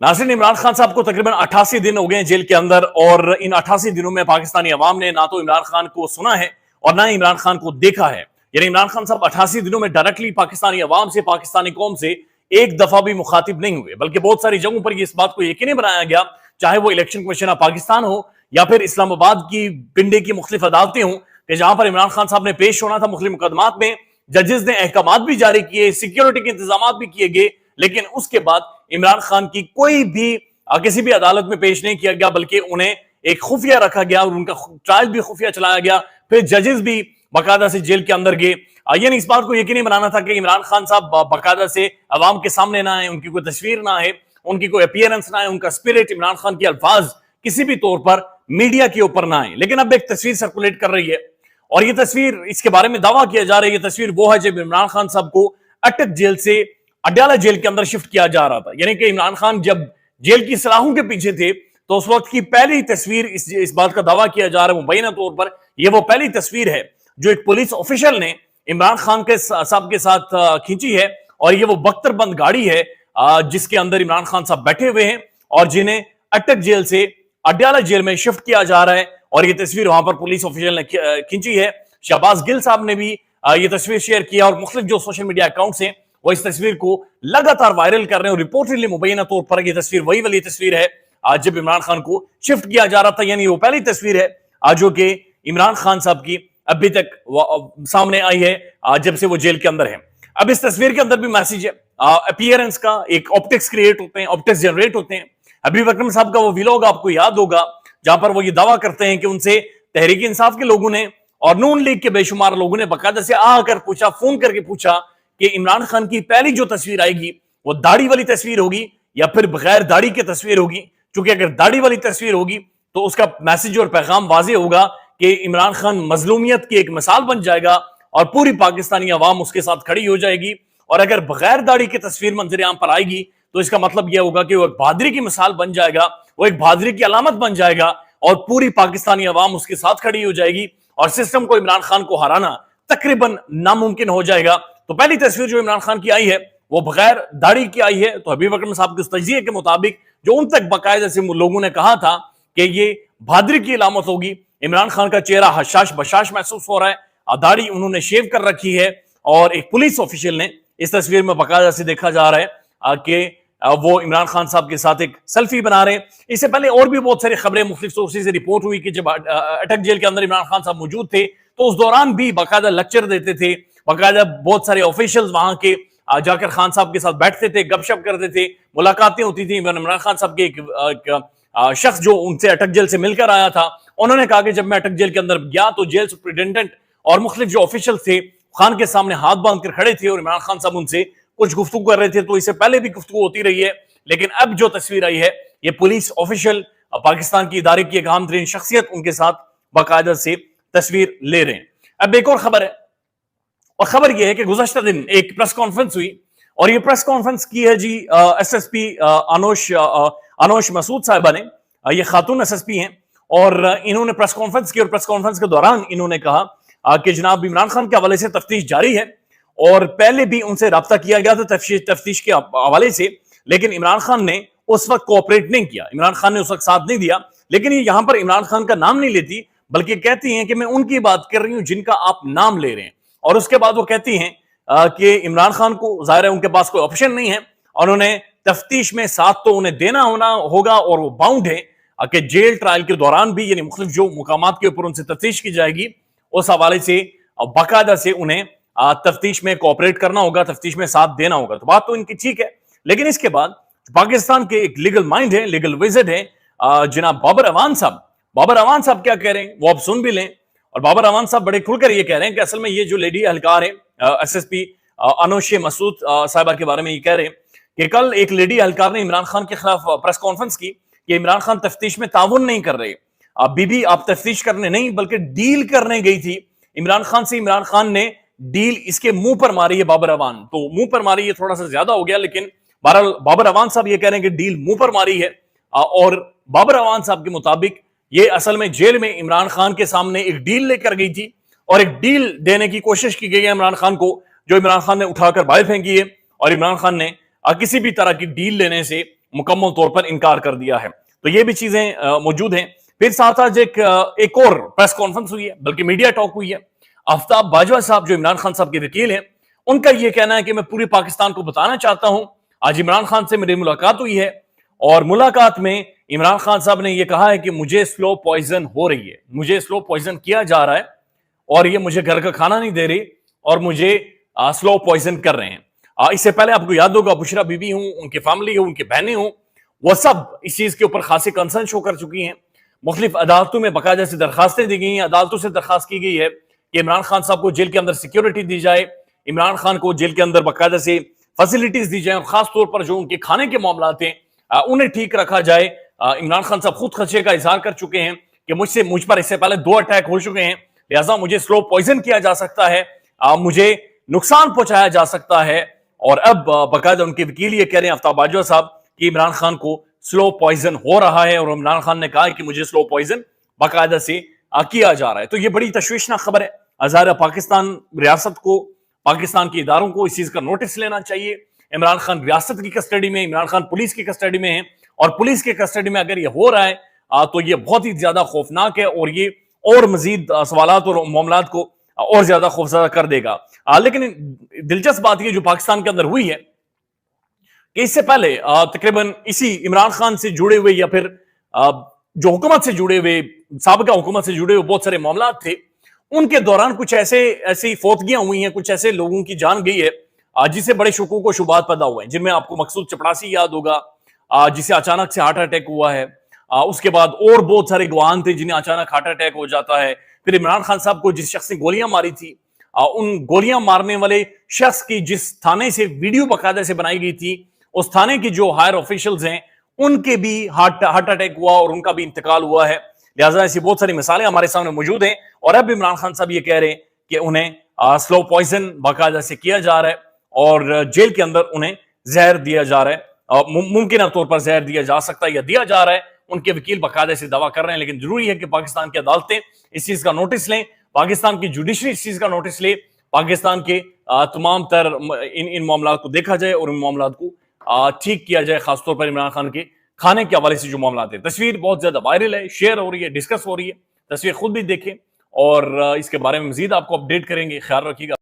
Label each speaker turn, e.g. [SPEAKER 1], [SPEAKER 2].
[SPEAKER 1] नाज़रीन, इमरान खान साहब को तकरीबन 88 दिन हो गए हैं जेल के अंदर और इन 88 दिनों में पाकिस्तानी अवाम ने ना तो इमरान खान को सुना है और ना ही इमरान खान को देखा है। यानी इमरान खान साहब 88 दिनों में डायरेक्टली पाकिस्तानी अवाम से, पाकिस्तानी कौम से एक दफा भी मुखातिब नहीं हुए, बल्कि बहुत सारी जगहों पर इस बात को यकीनी बनाया गया, चाहे वो इलेक्शन कमीशन ऑफ पाकिस्तान हो या फिर इस्लामाबाद की पिंडे की मुख्तलिफ अदालतें हों, कि जहां पर इमरान खान साहब ने पेश होना था मुख्तलिफ मुकदमात में। जजेस ने अहकामात भी जारी किए, सिक्योरिटी के इंतजाम भी किए गए, लेकिन उसके बाद इमरान खान की कोई भी किसी भी अदालत में पेश नहीं किया गया, बल्कि उन्हें एक खुफिया रखा गया और उनका ट्रायल भी खुफिया चलाया गया। फिर जजेस भी बाकायदा से जेल के अंदर गए। यानी इस बात को यकीनी बनाना था कि इमरान खान साहब बाकायदा से अवाम के सामने ना आए, उनकी कोई तस्वीर ना आए, उनकी कोई अपीयरेंस ना आए, उनका स्पिरिट, इमरान खान के अल्फाज किसी भी तौर पर मीडिया के ऊपर ना आए। लेकिन अब एक तस्वीर सर्कुलेट कर रही है और ये तस्वीर, इसके बारे में दावा किया जा रहा है, ये तस्वीर वो है जब इमरान खान साहब को अटक जेल से अडयाला जेल के अंदर शिफ्ट किया जा रहा था। यानी कि इमरान खान जब जेल की सलाहों के पीछे थे तो उस वक्त की पहली तस्वीर, इस बात का दावा किया जा रहा है मुबैना तौर पर यह वो पहली तस्वीर है जो एक पुलिस ऑफिशियल ने इमरान खान के साहब के साथ खींची है। और ये वो बख्तरबंद गाड़ी है जिसके अंदर इमरान खान साहब बैठे हुए हैं और जिन्हें अटक जेल से अडयाला जेल में शिफ्ट किया जा रहा है। और ये तस्वीर वहां पर पुलिस ऑफिशियल ने खींची है। शहबाज गिल साहब ने भी ये तस्वीर शेयर किया और मुख्तलिफ जो सोशल मीडिया अकाउंट्स हैं वो इस तस्वीर को लगातार वायरल कर रहे हैं। रिपोर्टेडली मुबैना तौर पर यह तस्वीर वही वाली तस्वीर है आज जब इमरान खान को शिफ्ट किया जा रहा था। यानी वो पहली तस्वीर है आज जो कि इमरान खान साहब की अभी तक सामने आई है जब से वो जेल के अंदर है। अब इस तस्वीर के अंदर भी मैसेज है अपीयरेंस का, एक ऑप्टिक्स क्रिएट होते हैं, ऑप्टिक्स जनरेट होते हैं। हबीब अकरम साहब का वो व्लॉग आपको याद होगा जहां पर वो ये दावा करते हैं कि उनसे तहरीक इंसाफ के लोगों ने और नून लीग के बेशुमार लोगों ने बाकायदा से आकर पूछा, फोन करके पूछा कि इमरान खान की पहली जो तस्वीर आएगी वो दाढ़ी वाली तस्वीर होगी या फिर बगैर दाढ़ी की तस्वीर होगी। क्योंकि अगर दाढ़ी वाली तस्वीर होगी तो उसका मैसेज और पैगाम वाजे होगा कि इमरान खान मजलूमियत की एक मिसाल बन जाएगा और पूरी पाकिस्तानी अवाम उसके साथ खड़ी हो जाएगी। और अगर बगैर दाढ़ी की तस्वीर मंजर आम पर आएगी तो इसका मतलब यह होगा कि वो एक बहादुरी की मिसाल बन जाएगा, वो एक बहादुरी की अलामत बन जाएगा और पूरी पाकिस्तानी अवाम उसके साथ खड़ी हो जाएगी और सिस्टम को, इमरान खान को हराना तकरीबन नामुमकिन हो जाएगा। तो पहली तस्वीर जो इमरान खान की आई है वो बगैर दाढ़ी की आई है। तो हबीब अकरम साहब के उस तज्जिए के मुताबिक जो उन तक बाकायदा से लोगों ने कहा था कि ये बहादुरी की अलामत होगी, इमरान खान का चेहरा हशाश बशाश महसूस हो रहा है, दाढ़ी उन्होंने शेव कर रखी है और एक पुलिस ऑफिशियल ने इस तस्वीर में बाकायदा से देखा जा रहा है कि वो इमरान खान साहब के साथ एक सेल्फी बना रहे हैं। इससे पहले और भी बहुत सारी खबरें मुख्तलिफ सोर्सेज से रिपोर्ट हुई कि जब अटक जेल के अंदर इमरान खान साहब मौजूद थे तो उस दौरान भी बाकायदा लेक्चर देते थे, बाकायदा बहुत सारे ऑफिशियल्स वहां के जाकर खान साहब के साथ बैठते थे, गपशप करते थे, मुलाकातें होती थी। इमरान खान साहब के एक शख्स जो उनसे अटक जेल से मिलकर आया था, उन्होंने कहा कि जब मैं अटक जेल के अंदर गया तो जेल सुपरिटेंडेंट और मुख्तलिफ जो ऑफिशियल थे खान के सामने हाथ बांध कर खड़े थे और इमरान खान साहब उनसे कुछ गुफ्तगू कर रहे थे। तो इससे पहले भी गुफ्तगू होती रही है, लेकिन अब जो तस्वीर आई है ये पुलिस ऑफिशियल पाकिस्तान की इदारे की एक अहम तरीन शख्सियत उनके साथ बाकायदा से तस्वीर ले रहे हैं। अब एक और खबर है और खबर यह है कि गुज़श्ता दिन एक प्रेस कॉन्फ्रेंस हुई और ये प्रेस कॉन्फ्रेंस की है जी एसएसपी अनोश मसूद साहिबा ने। ये खातून एसएसपी हैं और इन्होंने प्रेस कॉन्फ्रेंस की और प्रेस कॉन्फ्रेंस के दौरान इन्होंने कहा कि जनाब इमरान खान के हवाले से तफ्तीश जारी है और पहले भी उनसे रब्ता किया गया था तफ्तीश के हवाले से, लेकिन इमरान खान ने उस वक्त कोऑपरेट नहीं किया, इमरान खान ने उस वक्त साथ नहीं दिया। लेकिन ये यहां पर इमरान खान का नाम नहीं लेती बल्कि कहती हैं कि मैं उनकी बात कर रही हूं जिनका आप नाम ले रहे हैं। और उसके बाद वो कहती हैं कि इमरान खान को जाहिर है उनके पास कोई ऑप्शन नहीं है और उन्हें तफ्तीश में साथ तो उन्हें देना होगा और वो बाउंड है कि जेल ट्रायल के दौरान भी, यानी मुख्तलिफ जो मुकामात के ऊपर उनसे तफ्तीश की जाएगी उस हवाले से बाकायदा से उन्हें तफ्तीश में कोऑपरेट करना होगा, तफ्तीश में साथ देना होगा। तो बात तो इनकी ठीक है, लेकिन इसके बाद पाकिस्तान के एक लीगल माइंड है, लीगल विज़िट है जनाब बाबर अवान साहब। बाबर अवान साहब क्या कह रहे हैं वो आप सुन भी लें। और बाबर अवान साहब बड़े खुलकर ये कह रहे हैं कि असल में ये जो लेडी एहलकार है एसएसपी अनोश मसूद साहिबा के बारे में ये कह रहे हैं कि कल एक लेडी एहलकार ने इमरान खान के खिलाफ प्रेस कॉन्फ्रेंस की कि इमरान खान तफ्तीश में ताउन नहीं कर रहे। बीबी आप तफ्तीश करने नहीं बल्कि डील करने गई थी इमरान खान से, इमरान खान ने डील इसके मुंह पर मारी है बाबर अवान। तो मुंह पर मारी ये थोड़ा सा ज्यादा हो गया, लेकिन बहरहाल बाबर अवान साहब ये कह रहे हैं कि डील मुंह पर मारी है। और बाबर अवान साहब के मुताबिक ये असल में जेल में इमरान खान के सामने एक डील लेकर गई थी और एक डील देने की कोशिश की गई है इमरान खान को, जो इमरान खान ने उठाकर बाहर फेंकी है। और इमरान खान ने किसी भी तरह की डील लेने से मुकम्मल तौर पर इनकार कर दिया है। तो ये भी चीजें मौजूद हैं। फिर साथ आज एक और प्रेस कॉन्फ्रेंस हुई है, बल्कि मीडिया टॉक हुई है। आफ्ताब बाजवा साहब जो इमरान खान साहब के वकील हैं, उनका यह कहना है कि मैं पूरे पाकिस्तान को बताना चाहता हूं, आज इमरान खान से मेरी मुलाकात हुई है और मुलाकात में इमरान खान साहब ने यह कहा है कि मुझे स्लो पॉइजन हो रही है, मुझे स्लो पॉइजन किया जा रहा है और ये मुझे घर का खाना नहीं दे रही और मुझे स्लो पॉइजन कर रहे हैं। इससे पहले आपको याद होगा बुशरा बीबी हूं, उनकी फैमिली हो, उनकी बहनें हों, वह सब इस चीज के ऊपर खासी कंसर्न शो कर चुकी हैं। मुख्तलिफ अदालतों में बाकायदा से दरखास्तें दी गई हैं, अदालतों से दरखास्त की गई है कि इमरान खान साहब को जेल के अंदर सिक्योरिटी दी जाए, इमरान खान को जेल के अंदर बाकायदा से फैसिलिटीज दी जाए और खासतौर पर जो उनके खाने के मामला हैं उन्हें ठीक रखा जाए। इमरान खान साहब खुद खदशे का इजहार कर चुके हैं कि मुझ पर इससे पहले 2 अटैक हो चुके हैं, लिहाजा मुझे स्लो पॉइजन किया जा सकता है, मुझे नुकसान पहुंचाया जा सकता है। और अब बाकायदा उनके वकील ये कह रहे हैं आफ्ताब बाजवा साहब कि इमरान खान को स्लो पॉइजन हो रहा है और इमरान खान ने कहा कि मुझे स्लो पॉइजन बाकायदा से किया जा रहा है। तो ये बड़ी तशवीशनाक खबर है। अज़ार पाकिस्तान रियासत को, पाकिस्तान के इदारों को इस चीज का नोटिस लेना चाहिए। इमरान खान रियासत की कस्टडी में, इमरान खान पुलिस की कस्टडी में है और पुलिस की कस्टडी में अगर ये हो रहा है तो ये बहुत ही ज्यादा खौफनाक है और ये और मजीद सवालात और मामला को और ज्यादा खौफजदा कर देगा। लेकिन दिलचस्प बात यह जो पाकिस्तान के अंदर हुई है कि इससे पहले तकरीबन इसी इमरान खान से जुड़े हुए या फिर जो हुकूमत से जुड़े हुए, साबिका हुकूमत से जुड़े हुए बहुत सारे मामला थे, उनके दौरान कुछ ऐसी फौतगियां हुई हैं, कुछ ऐसे लोगों की जान गई है जिससे बड़े शुकूक व शुबात पैदा हुए हैं, जिनमें आपको मकसूद चपड़ासी याद होगा जिसे अचानक से हार्ट अटैक हुआ है। उसके बाद और बहुत सारे गवाहान थे जिन्हें अचानक हार्ट अटैक हो जाता है। फिर इमरान खान साहब को जिस शख्स ने गोलियां मारी थी, उन गोलियां मारने वाले शख्स की जिस थाने से वीडियो बाकायदा से बनाई गई थी, उस थाने की जो हायर ऑफिशियल्स हैं उनके भी हार्ट अटैक हुआ और उनका भी इंतकाल हुआ है। लिहाजा ऐसी बहुत सारी मिसालें हमारे सामने मौजूद हैं और अब इमरान खान साहब ये कह रहे हैं कि उन्हें स्लो पॉइजन बाकायदा से किया जा रहा है और जेल के अंदर उन्हें जहर दिया जा रहा है, मुमकिन तौर पर जहर दिया जा सकता है या दिया जा रहा है। उनके वकील बाकायदा से दावा कर रहे हैं, लेकिन जरूरी है कि पाकिस्तान की अदालतें इस चीज का नोटिस लें, पाकिस्तान की जुडिशरी इस चीज का नोटिस ले, पाकिस्तान के तमाम तर इन मामला को देखा जाए और इन मामला को ठीक किया जाए, खासतौर पर इमरान खान के खाने के हवाले से जो मामला थे। तस्वीर बहुत ज्यादा वायरल है, शेयर हो रही है, डिस्कस हो रही है, तस्वीर खुद भी देखें और इसके बारे में मजीद आपको अपडेट करेंगे। ख्याल रखिएगा।